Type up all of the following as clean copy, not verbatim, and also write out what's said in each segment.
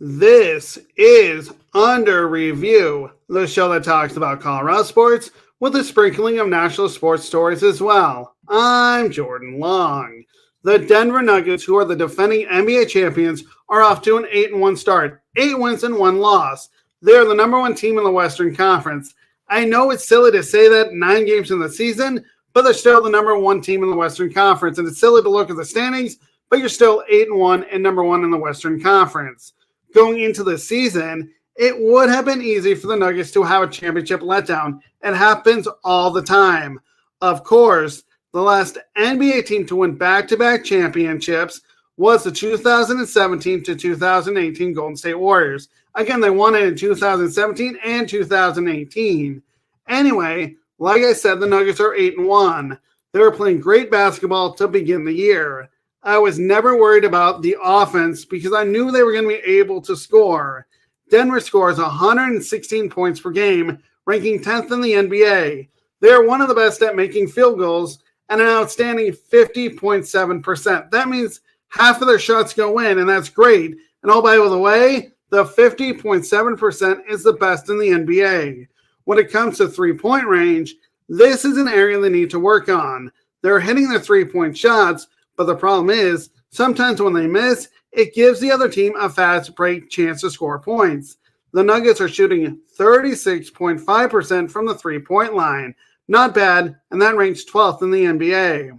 This is Under Review, the show that talks about Colorado sports with a sprinkling of national sports stories as well. I'm Jordan Long. The Denver Nuggets, who are the defending NBA champions, are off to an 8-1 start. 8 wins and 1 loss. They're the number one team in the Western Conference. I know it's silly to say that 9 games in the season, but they're still the number one team in the Western Conference. And it's silly to look at the standings, but you're still 8-1 and number one in the Western Conference. Going into the season, it would have been easy for the Nuggets to have a championship letdown. It happens all the time. Of course, the last NBA team to win back-to-back championships was the 2017 to 2018 Golden State Warriors. Again, they won it in 2017 and 2018. Anyway, like I said, the Nuggets are 8-1. They were playing great basketball to begin the year. I was never worried about the offense because I knew they were going to be able to score. Denver scores 116 points per game, ranking 10th in the NBA. They are one of the best at making field goals and an outstanding 50.7%. That means half of their shots go in, and that's great. And oh, by the way, the 50.7% is the best in the NBA. When it comes to three-point range, this is an area they need to work on. They're hitting their three-point shots, but the problem is, sometimes when they miss, it gives the other team a fast break chance to score points. The Nuggets are shooting 36.5% from the three-point line. Not bad, and that ranks 12th in the NBA.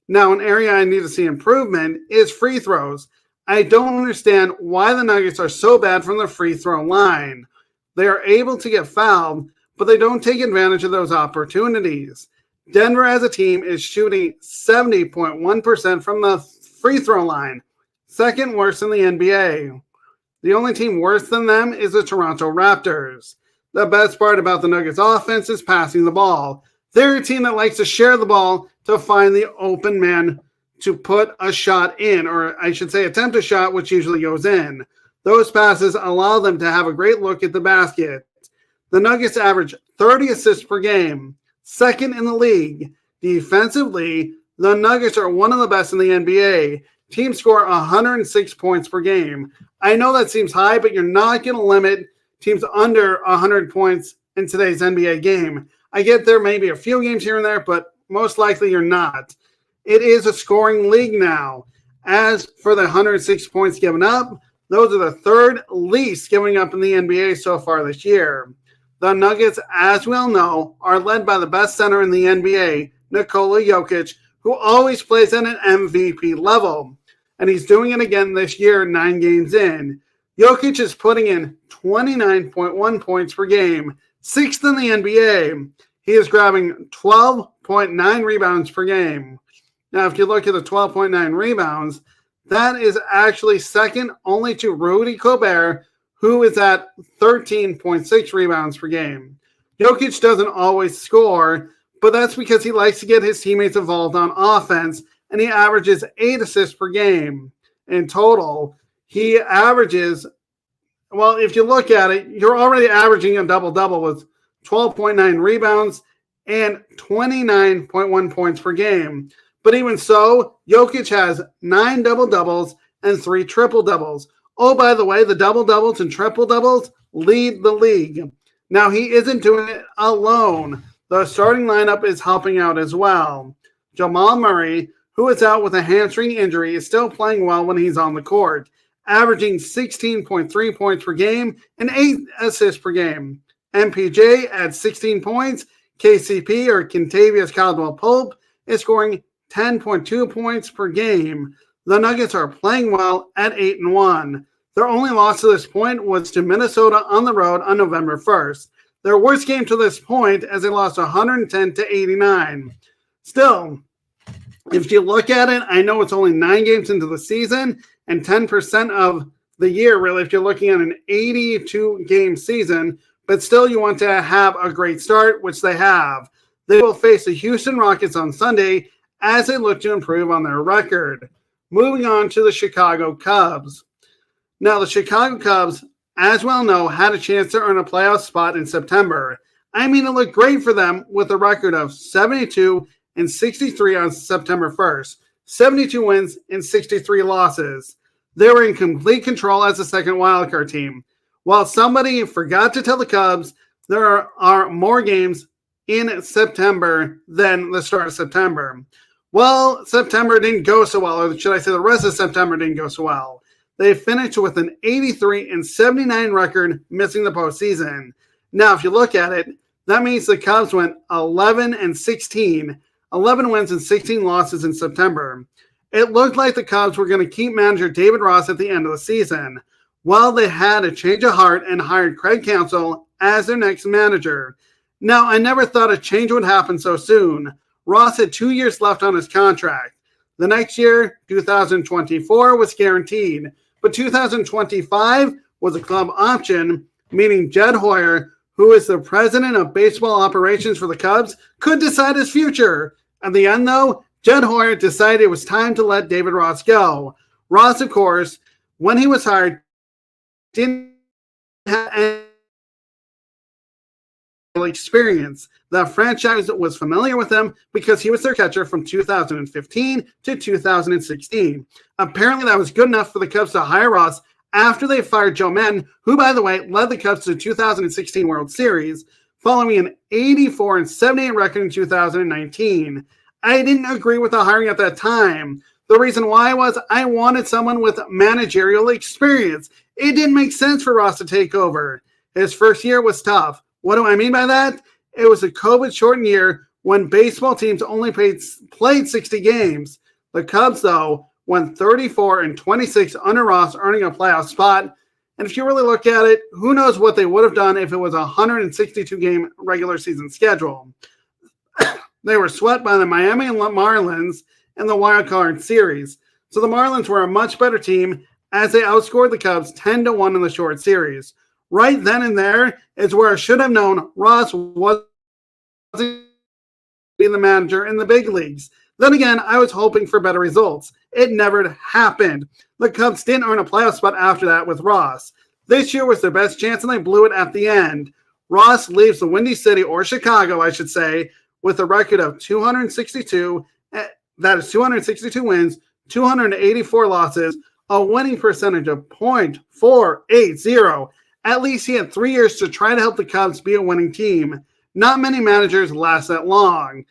Now, an area I need to see improvement is free throws. I don't understand why the Nuggets are so bad from the free throw line. They are able to get fouled, but they don't take advantage of those opportunities. Denver as a team is shooting 70.1% from the free throw line, second worst in the NBA. The only team worse than them is the Toronto Raptors. The best part about the Nuggets offense is passing the ball. They're a team that likes to share the ball to find the open man to put a shot in, or I should say attempt a shot, which usually goes in. Those passes allow them to have a great look at the basket. The Nuggets average 30 assists per game, second in the league. Defensively, the Nuggets are one of the best in the NBA. Teams score 106 points per game. I know that seems high, but you're not going to limit teams under 100 points in today's NBA game. I get there may be a few games here and there, but most likely you're not. It is a scoring league now. As for the 106 points given up, those are the third least giving up in the NBA so far this year. The Nuggets, as we all know, are led by the best center in the NBA, Nikola Jokic, who always plays at an MVP level. And he's doing it again this year, 9 games in. Jokic is putting in 29.1 points per game, 6th in the NBA. He is grabbing 12.9 rebounds per game. Now, if you look at the 12.9 rebounds, that is actually second only to Rudy Gobert, who is at 13.6 rebounds per game. Jokic doesn't always score, but that's because he likes to get his teammates involved on offense, and he averages 8 assists per game. In total, he averages, well, if you look at it, you're already averaging a double-double with 12.9 rebounds and 29.1 points per game. But even so, Jokic has 9 double-doubles and 3 triple-doubles. Oh, by the way, the double-doubles and triple-doubles lead the league. Now, he isn't doing it alone. The starting lineup is helping out as well. Jamal Murray, who is out with a hamstring injury, is still playing well when he's on the court, averaging 16.3 points per game and 8 assists per game. MPJ at 16 points. KCP, or Kentavious Caldwell-Pope, is scoring 10.2 points per game. The Nuggets are playing well at 8-1. Their only loss to this point was to Minnesota on the road on November 1st. Their worst game to this point, as they lost 110 to 89. Still, if you look at it, I know it's only 9 games into the season and 10% of the year, really, if you're looking at an 82-game season, but still you want to have a great start, which they have. They will face the Houston Rockets on Sunday as they look to improve on their record. Moving on to the Chicago Cubs. Now, the Chicago Cubs, as well know, had a chance to earn a playoff spot in September. I mean, it looked great for them with a record of 72 and 63 on September 1st. 72 wins and 63 losses. They were in complete control as a second wildcard team. While somebody forgot to tell the Cubs there are more games in September than the start of September. Well, September didn't go so well, or should I say the rest of September didn't go so well. They finished with an 83-79 record, missing the postseason. Now, if you look at it, that means the Cubs went 11-16, 11 wins and 16 losses in September. It looked like the Cubs were going to keep manager David Ross at the end of the season. Well, they had a change of heart and hired Craig Counsell as their next manager. Now, I never thought a change would happen so soon. Ross had 2 years left on his contract. The next year, 2024, was guaranteed, but 2025 was a club option, meaning Jed Hoyer, who is the president of baseball operations for the Cubs, could decide his future. At the end, though, Jed Hoyer decided it was time to let David Ross go. Ross, of course, when he was hired, didn't have any experience. The franchise was familiar with him because he was their catcher from 2015 to 2016. Apparently, that was good enough for the Cubs to hire Ross after they fired Joe Maddon, who, by the way, led the Cubs to the 2016 World Series, following an 84-78 record in 2019. I didn't agree with the hiring at that time. The reason why was I wanted someone with managerial experience. It didn't make sense for Ross to take over. His first year was tough. What do I mean by that? It was a COVID-shortened year when baseball teams only played 60 games. The Cubs, though, went 34-26 under Ross, earning a playoff spot. And if you really look at it, who knows what they would have done if it was a 162-game regular season schedule. They were swept by the Miami Marlins in the wild card series. So the Marlins were a much better team as they outscored the Cubs 10-1 in the short series. Right then and there is where I should have known Ross wasn't the manager in the big leagues. Then again, I was hoping for better results. It never happened. The Cubs didn't earn a playoff spot after that with Ross. This year was their best chance, and they blew it at the end. Ross leaves the Windy City, or Chicago, I should say, with a record of 262. That is 262 wins, 284 losses, a winning percentage of .480. At least he had 3 years to try to help the Cubs be a winning team. Not many managers last that long.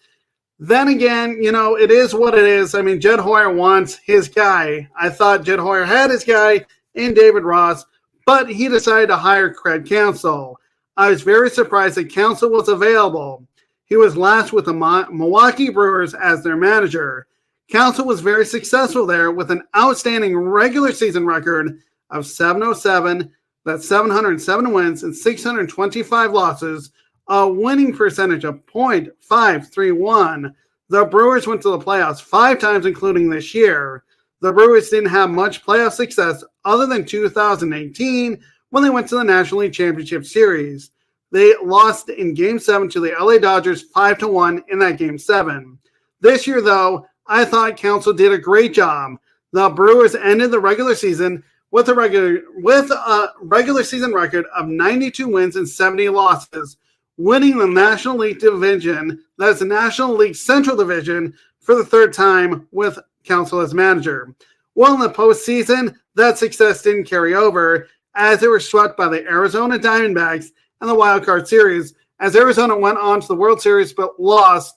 Then again, it is what it is. I mean, Jed Hoyer wants his guy. I thought Jed Hoyer had his guy in David Ross, but he decided to hire Craig Counsell. I was very surprised that Counsell was available. He was last with the Milwaukee Brewers as their manager. Counsell was very successful there with an outstanding regular season record of 707. That's 707 wins and 625 losses, a winning percentage of .531. The Brewers went to the playoffs 5 times, including this year. The Brewers didn't have much playoff success other than 2018 when they went to the National League Championship Series. They lost in Game 7 to the LA Dodgers 5-1 in that Game 7. This year, though, I thought Counsell did a great job. The Brewers ended the regular season with a regular season record of 92 wins and 70 losses, winning the National League Division, that's the National League Central Division, for the third time with Counsell as manager. Well, in the postseason, that success didn't carry over as they were swept by the Arizona Diamondbacks in the Wild Card Series, as Arizona went on to the World Series but lost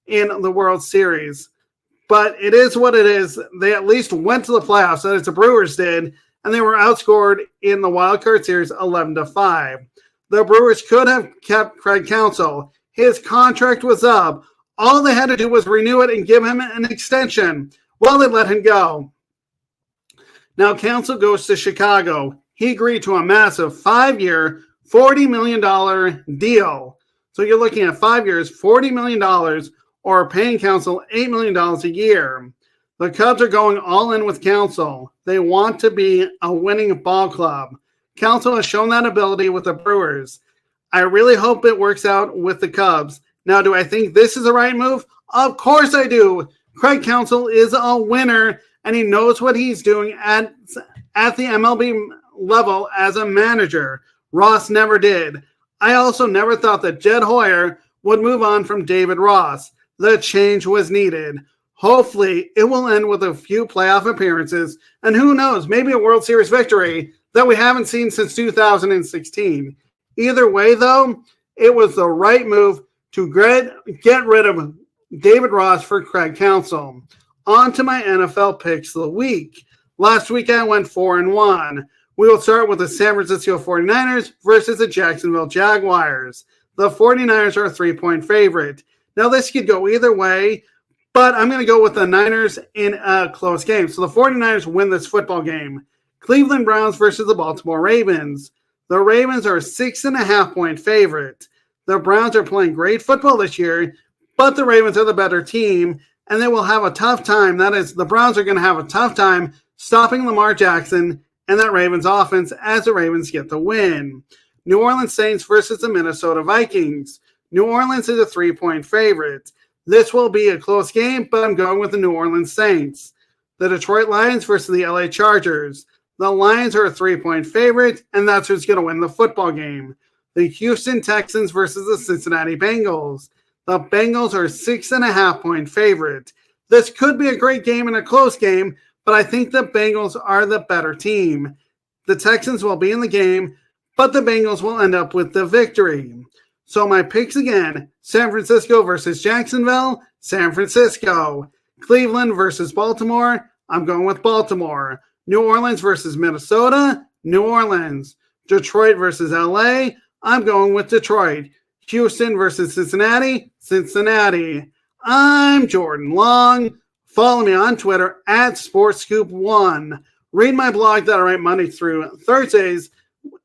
in the World Series. But it is what it is. They at least went to the playoffs, as the Brewers did, and they were outscored in the Wild Card Series 11-5. The Brewers could have kept Craig Counsell. His contract was up. All they had to do was renew it and give him an extension. Well, they let him go. Now Counsell goes to Chicago. He agreed to a massive 5-year, $40 million deal. So you're looking at 5 years, $40 million, or paying Counsell $8 million a year. The Cubs are going all in with Counsell. They want to be a winning ball club. Counsell has shown that ability with the Brewers. I really hope it works out with the Cubs. Now, do I think this is the right move? Of course I do. Craig Counsell is a winner, and he knows what he's doing at the MLB level as a manager. Ross never did. I also never thought that Jed Hoyer would move on from David Ross. The change was needed. Hopefully, it will end with a few playoff appearances, and who knows, maybe a World Series victory that we haven't seen since 2016. Either way, though, it was the right move to get rid of David Ross for Craig Counsell. On to my NFL picks of the week. Last week, I went 4-1. We will start with the San Francisco 49ers versus the Jacksonville Jaguars. The 49ers are a 3-point favorite. Now, this could go either way, but I'm going to go with the Niners in a close game. So the 49ers win this football game. Cleveland Browns versus the Baltimore Ravens. The Ravens are a 6.5-point favorite. The Browns are playing great football this year, but the Ravens are the better team, and they will have a tough time. That is, the Browns are going to have a tough time stopping Lamar Jackson and that Ravens offense as the Ravens get the win. New Orleans Saints versus the Minnesota Vikings. New Orleans is a 3-point favorite. This will be a close game, but I'm going with the New Orleans Saints. The Detroit Lions versus the LA Chargers. The Lions are a 3-point favorite, and that's who's going to win the football game. The Houston Texans versus the Cincinnati Bengals. The Bengals are a 6.5-point favorite. This could be a great game and a close game, but I think the Bengals are the better team. The Texans will be in the game, but the Bengals will end up with the victory. So my picks again, San Francisco versus Jacksonville, San Francisco. Cleveland versus Baltimore, I'm going with Baltimore. New Orleans versus Minnesota, New Orleans. Detroit versus LA, I'm going with Detroit. Houston versus Cincinnati, Cincinnati. I'm Jordan Long. Follow me on Twitter at SportsScoop1. Read my blog that I write Monday through Thursdays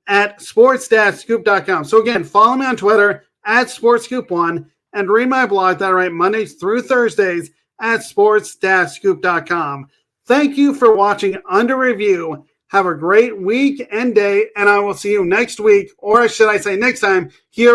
at sports-scoop.com. So again, follow me on Twitter at SportsScoop1 and read my blog that I write Mondays through Thursdays at sports-scoop.com. Thank you for watching Under Review. Have a great week and day, and I will see you next week, or should I say next time, here